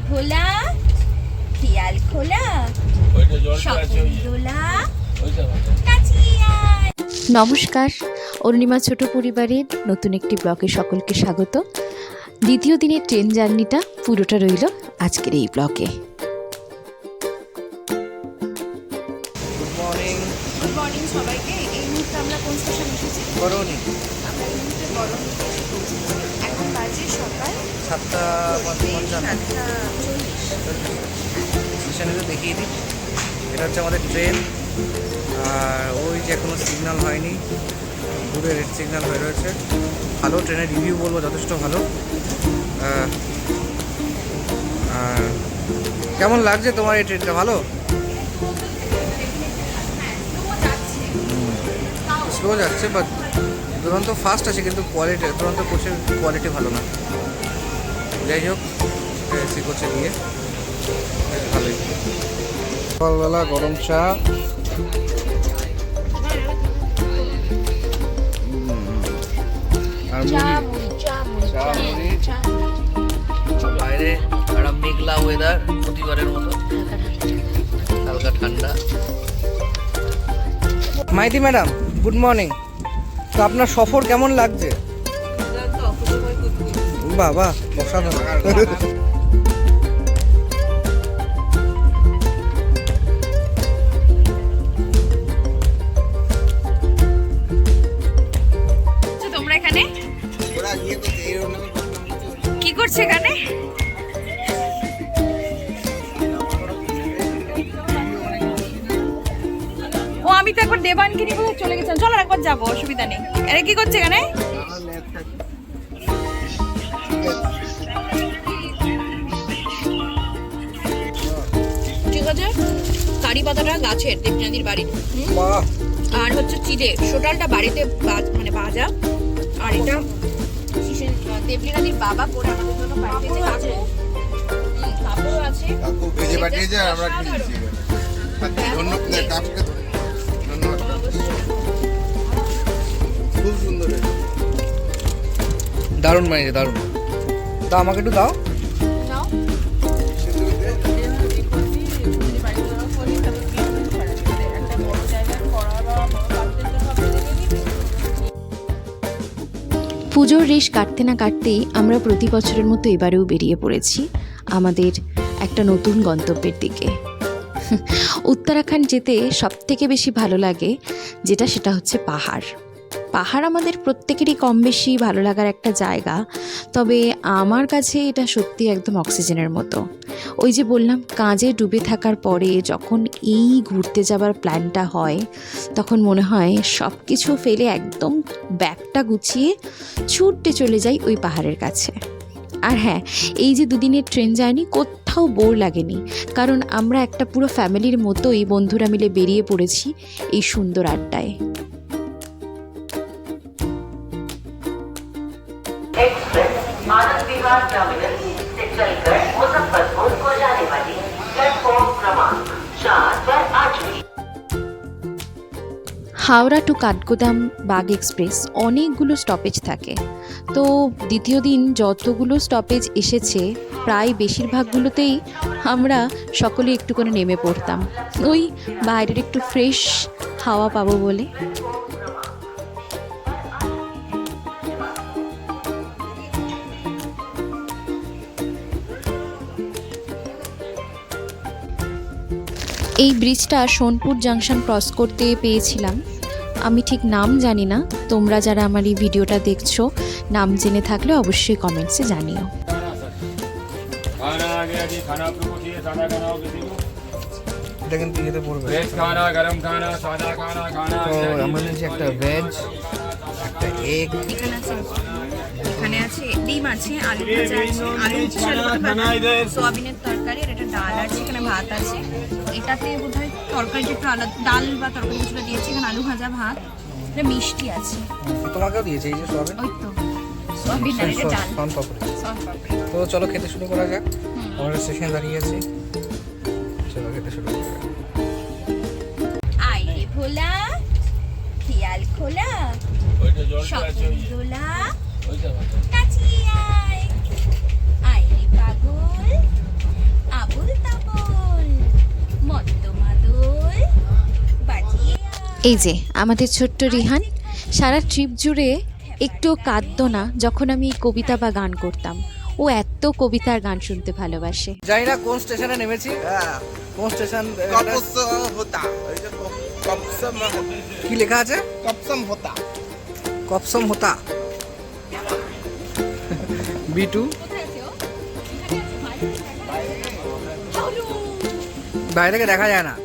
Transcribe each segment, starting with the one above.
ভোলা খেয়াল খোলা দোলা। নমস্কার, অরুণিমা ছোট পরিবারের নতুন একটি ব্লগে সকলকে স্বাগত। দ্বিতীয় দিনের ট্রেন জার্নিটা পুরোটা রইল আজকের এই ব্লগে। গুড মর্নিং সবাইকে। এই মুহূর্তে আমরা কোন স্টেশন এসেছি? বরৌনি। আমরা এই মুহূর্তে বরৌনিতে এসে পৌঁছেছি। এখন বাজে সকাল 7:40। স্টেশনে তো দেখিয়ে দিই, এটা হচ্ছে আমাদের ট্রেন। আর ওই যে এখনো সিগন্যাল হয়নি, দূরে রেড সিগন্যাল হয়ে রয়েছে। ভালো, ট্রেনের রিভিউ বলবো যথেষ্ট ভালো। আর কেমন লাগছে তোমার এই ট্রেনটা? ভালো, স্লো যাচ্ছে, বাট দুরন্ত ফাস্ট আছে, কিন্তু কোয়ালিটি দুরন্ত কোচের কোয়ালিটি ভালো না। যাই হোক, এসি কোচে দিয়ে বেশ ভালোই। সকালবেলা গরম চা, আর বাইরে একটা মেঘলা ওয়েদার, প্রতিবারের মতো হালকা ঠান্ডা। Maiti madam, good morning. তো আপনার সফর কেমন লাগছে? বাবা, অসাধারণ। তোমরা এখানে কি করছো? এখানে ও আমি তো একবার দেবানকে নিয়ে বলে চলে গেছিলাম। চলো একবার যাবো, অসুবিধা নেই। আরে কি করছে এখানে? ঠিক আছে, কারি পাতাটা গাছের, দেবচাঁদির বাড়ির। আর হচ্ছে চিড়ে, টোটালটা বাড়িতে মানে ভাজা। আর এটা দেবলীনাদির বাবা করে আমাদের জন্য পাঠিয়েছে। কাপড় আছে, ভেজে পাঠিয়েছে, আমরা কিনেছি। ধন্যবাদ, খুব সুন্দর, দারুণ বানিয়েছে, দারুণ। তা আমাকে একটু দাও। পুজোর রেশ কাটতে না কাটতেই আমরা প্রতি বছরের মতো এবারেও বেরিয়ে পড়েছি আমাদের একটা নতুন গন্তব্যের দিকে। উত্তরাখণ্ড যেতে সবথেকে বেশি ভালো লাগে সেটা হচ্ছে পাহাড়। পাহাড় আমাদের প্রত্যেকেরই কম বেশি ভালো লাগার একটা জায়গা, তবে আমার কাছে এটা সত্যি একদম অক্সিজেনের মতো। ওই যে বললাম, কাজে ডুবে থাকার পরে যখন এই ঘুরতে যাবার প্ল্যানটা হয়, তখন মনে হয় সব কিছু ফেলে একদম ব্যাগটা গুছিয়ে ছুটতে চলে যাই ওই পাহাড়ের কাছে। আর হ্যাঁ, এই যে দুদিনের ট্রেন জার্নি কোথাও বোর লাগেনি, কারণ আমরা একটা পুরো ফ্যামিলির মতোই বন্ধুরা মিলে বেরিয়ে পড়েছি এই সুন্দর আড্ডায়। आनंद विहार टर्मिनल से चलकर मुजफ्फरपुर को जाने वाली प्लेटफॉर्म क्रमांक 4 पर आज भी। হাওড়া টু কাঠগোদাম বাগ এক্সপ্রেস অনেকগুলো স্টপেজ থাকে। তো দ্বিতীয় দিন যতগুলো স্টপেজ এসেছে, প্রায় বেশিরভাগগুলোতেই আমরা সকলে একটু করে নেমে পড়তাম, ওই বাইরের একটু ফ্রেশ হাওয়া পাবো বলে। এই ব্রিজটা সোনপুর জাংশন ক্রস করতে পেয়েছিলাম। আমি ঠিক নাম জানি না, তোমরা যারা আমার এই ভিডিওটা দেখছো নাম জেনে থাকলে অবশ্যই কমেন্টসে জানিও। এটা কিন্তু ইয়েতে পড়বে, ভেজ খানা, গরম খানা, সাদা খানা, আমাদের যে একটা ভেজ, একটা এগ, এখানে আছে ডিম আছে, আলু ভাজা আছে, আলু সোয়াবিনের তরকারি, আর একটা ডাল আছে, এখানে ভাত আছে। এটাতে বোধহয় তরকারি একটু আলাদা, ডাল বা তরকারি কিছুটা দিয়েছে। এখানে আলু ভাজা, ভাত, এটা মিষ্টি আছে। তোমাকেও দিয়েছে এই যে সোয়াবিন, ওই তো সোয়াবিন আর এটা ডাল, সন পাপড়ি। তো চলো খেতে শুরু করা যাক। আমরা স্টেশনে দাঁড়িয়ে আছি, চলো খেতে শুরু করা যাক। আইরে ভোলা খেয়াল খোলা দোলা। এই যে আমাদের ছোট্ট রিহান সারা ট্রিপ জুড়ে একটুও কাঁদতো না যখন আমি কবিতা বা গান করতাম। ও এত কবিতা আর গান শুনতে ভালোবাসে। জানি না কোন স্টেশনে নেমেছি, কোন স্টেশন, কি লেখা আছে? কপসম হোতা B2। বাইরে থেকে দেখা যায় না।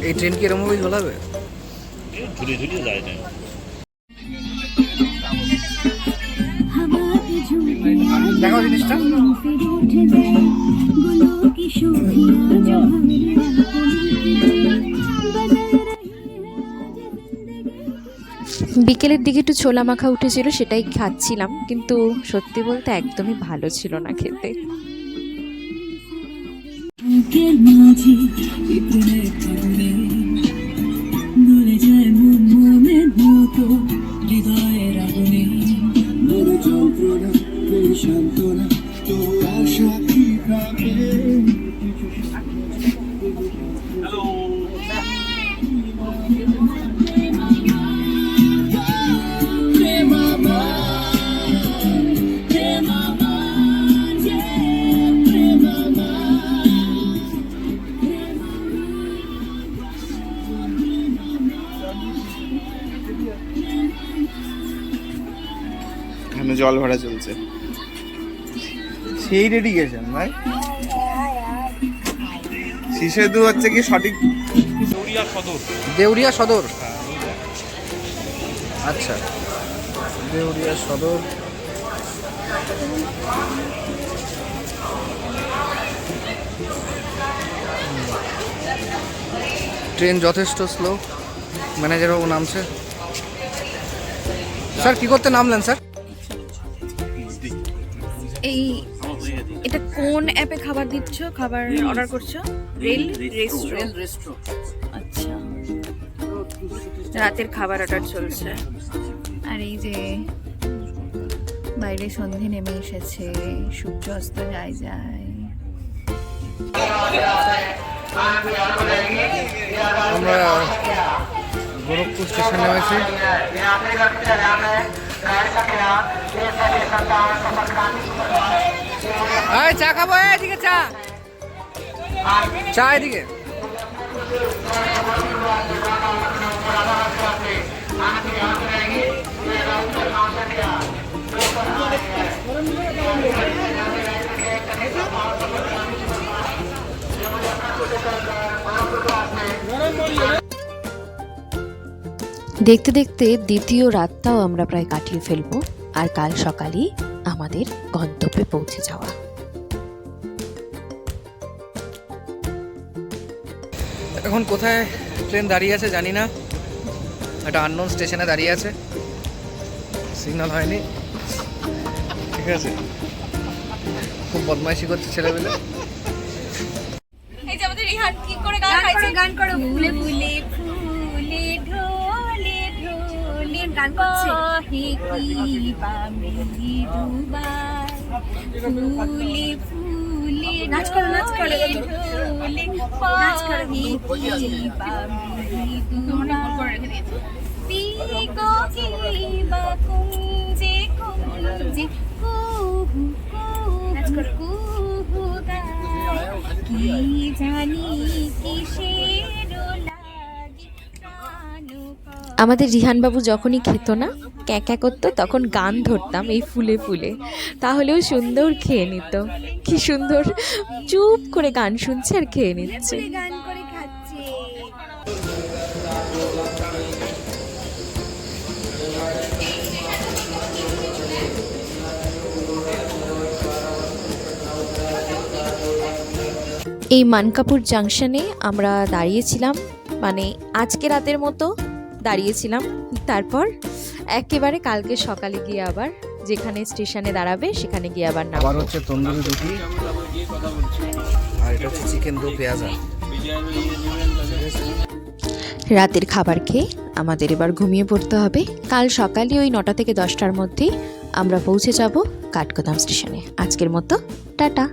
এই ট্রেন কি এরকম ভাবেই ঝোলাবে? ঝুলিয়ে ঝুলিয়ে যায় না। দেখো জিনিসটা। বিকেলের দিকে একটু ছোলা মাখা উঠেছিল, সেটাই খাচ্ছিলাম, কিন্তু সত্যি বলতে একদমই ভালো ছিল না খেতে। এখানে জল ভরা চলছে, সেই ডেডিকেশন ভাই। শিশেদু হচ্ছে কি সঠিক দেউরিয়া সদর। আচ্ছা, দেউরিয়া সদর। ট্রেন যথেষ্ট স্লো। ম্যানেজার বাবু নামছে। স্যার কি করতে নামলেন স্যার? এটা কোন অ্যাপে খাবার দিচ্ছ, খাবার অর্ডার করছো? Rail resto. আচ্ছা, রাতের খাবার অর্ডার চলছে। আর এই যে বাইরে সন্ধে নেমে এসেছে, সূর্য অস্ত যায় যায়। আমরা গোরখপুর স্টেশন নেমেছি। চা খাবো, এদিকে চা, চা এদিকে। দেখতে দেখতে দ্বিতীয় রাতটাও আমরা প্রায় কাটিয়ে ফেলবো, আর কাল সকালেই আমাদের গন্তব্যে পৌঁছে যাওয়া। এখন কোথায় ট্রেন দাঁড়িয়ে আছে জানি না, একটা আননোন স্টেশনে দাঁড়িয়ে আছে, সিগন্যাল হয়নি। ঠিক আছে, খুব বদমাইশি করছে ছেলেবেলে। এই যে আমাদের রিহান কি করে গান গাইছে, গান করো। ফুলে ফুলে ফুলে ঢোলে ঢোলে গান করছে। হে কি পামি দুবার ফুলে ফুলে নাচ করো, নাচ করো, ঢোলে নাচ করো। হে কি পামি দুবার পিকো কি বা কুঞ্জে কুঞ্জে কুহু কুহু নাচ করো, কুহু গায় কি জানি কিসের লাগি প্রাণ। আমাদের রিহানবাবু যখনই খেত না, ক্যাঁক্যা করতো, তখন গান ধরতাম এই ফুলে ফুলে, তাহলেও সুন্দর খেয়ে নিত। কি সুন্দর চুপ করে গান শুনছে আর খেয়ে নিচ্ছে। গান করে খাচ্ছে। এই মানকাপুর জাংশনে আমরা দাঁড়িয়েছিলাম, মানে আজকে রাতের মতো দাঁড়িয়েছিলাম। তারপর একেবারে কালকে সকালে গিয়ে আবার যেখানে স্টেশনে দাঁড়াবে সেখানে গিয়ে আবার নামবো। আবার হচ্ছে তন্দুরি রুটি, আর এটা হচ্ছে চিকেন দো পেঁয়াজা। রাতের খাবার খেয়ে আমাদের এবার ঘুমিয়ে পড়তে হবে। কাল সকালে ওই 9টা থেকে 10টার মধ্যেই আমরা পৌঁছে যাব কাঠগোদাম স্টেশনে। আজকের মতো টাটা।